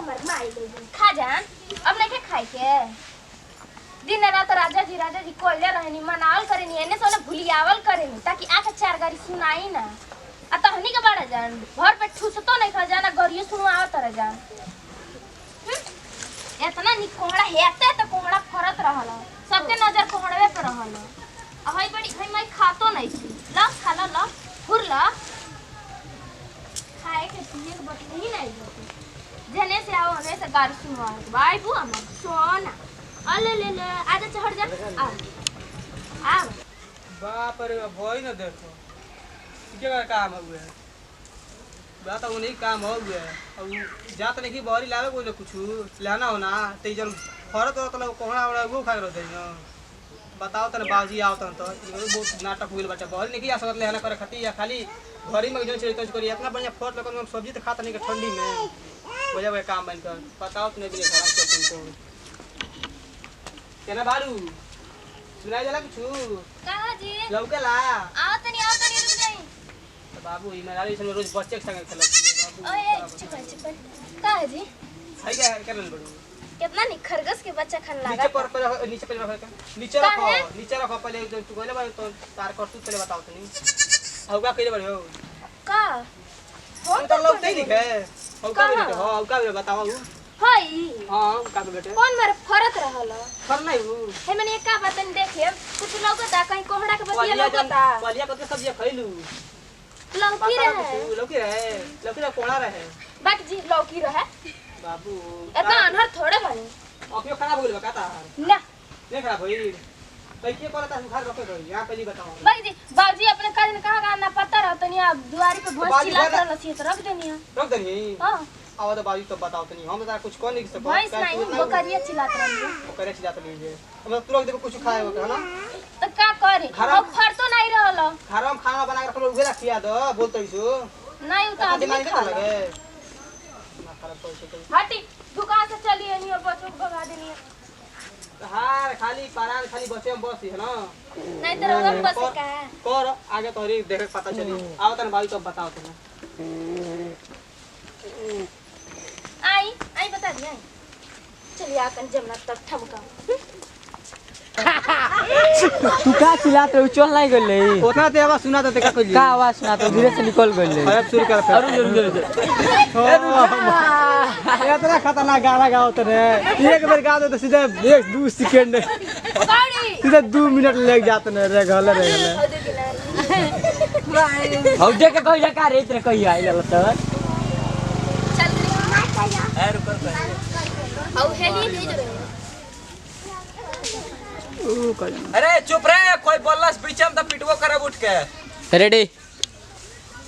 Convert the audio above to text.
हमर माई ले खा जान अब नहीं खाए के दिन रात राजा जी कोइले रहनी मनावल करेनी एने सोने भुलियावल करेनी ताकि आके चार गाड़ी सुनाई ना आ तहनी के बड़ा जान भर पे ठुसतो नहीं खा जाना गरियो सुनावत रह जान इतना नि कोहड़ा हेते त कोहड़ा फरत रहल सबके नजर कोहड़वे पे रहल हई बड़ी हई मैं खातो नहीं छी ल खा ल फुर ल खाए के पिए के बत नहीं नहीं जने से आओ ने से गाड़ी सुनवा भाई बुआ हमर सोना अले ले आजा चढ़ जा आ बाप रे भई न देखो क्या काम हुए बात उन्हीं काम हो गया अब जात नहीं कि बहरी लावे कोई कुछ लेना होना ते जन फरत हो तो कोहड़ा वाला वो खा रहते न बताओ तने बाजी आओ तन तो बहुत नाटक हुइल बाटे बहरी नहीं कि आ सकत लेना करे खाती या खाली घरी में जो चले तो करी इतना बढ़िया फोट लगा हम सब्जी तो खाता नहीं के ठंडी में वजह वे काम बन कर बताओ तने भी घर से तुमको केना बारू सुनाई जाला कुछ कहां जी लौकेला आओ तनी रुक जाई बाबू ई मेरा इसमें रोज बच्चे के संग खेलत बाबू ओए चुप का है जी खाई क्या करन बड़ू कितना नि खरगोश के बच्चा खान लागा नीचे पर नीचे पे रखो नीचे रखो पहले तू कहले भाई तो तार कर तू चले बताओ तनी हौका कइले बड़ी हो का हम तो लोग नहीं दिखे हौका भी हो हौका भी बताओ हई हां का बेटे कौन मारे फरत रहल फर नहीं हो हे मैंने का बात नहीं देखे कुछ लौकता कहीं कोहड़ा के बतिया लौकता पलिया कते सब्जी खइलू लौकी रहे कोड़ा रहे बात जी लौकी रहे बाबू इतना अनहर थोड़े बने अखियो खराब हो गेल का ता ना नहीं खराब होई कैसे करता सुखार रखे रही यहां पहली बताओ बाबूजी अपने काज में कहां ना पता रहत नहीं आप दुआरी पे भैंस चिल्लात रहल तो रख देनी है रख देनी हां आवा तो बाबूजी तो बताओ तनी हम तो कुछ कर नहीं सकते भैंस नहीं बकरिया चिल्लात रहल बकरिया चिल्लात लीजिए हम तू लोग देखो कुछ खाए हो है ना तो का करे अब फर तो नहीं रहल घर में खाना बना के रख लो उगेला खिया दो बोलते इसो नहीं उता दिमाग खा लगे ना खराब तो हटी दुकान से चली नहीं और बच्चों को भगा देनी है हां खाली पारान खाली बचे हम बस है ना नहीं तो रंग बस का है कर आगे तोरी देखे पता चली आओ तन भाई तो बताओ तुम आई बता दिया चलिए आकन जमना तब ठमका तू का चिल्लात रहे चल नहीं गले उतना ते आवाज सुना तो का कइली का आवाज सुना तो धीरे से निकल गले अब शुरू कर अरे जरूर इतना खतरनाक गाना गाओ तने एक बार गा दो तो सीधे 1-2 सेकंड गाड़ी सीधे 2 मिनट लग जात ने रे गले हौ देख के कहिया का रेत रे कहिया आइल त चल ए रुक कर औ हेली दे जो अरे चुप रे कोई बोलस बीच में तो पिटवो करे उठ के रेडी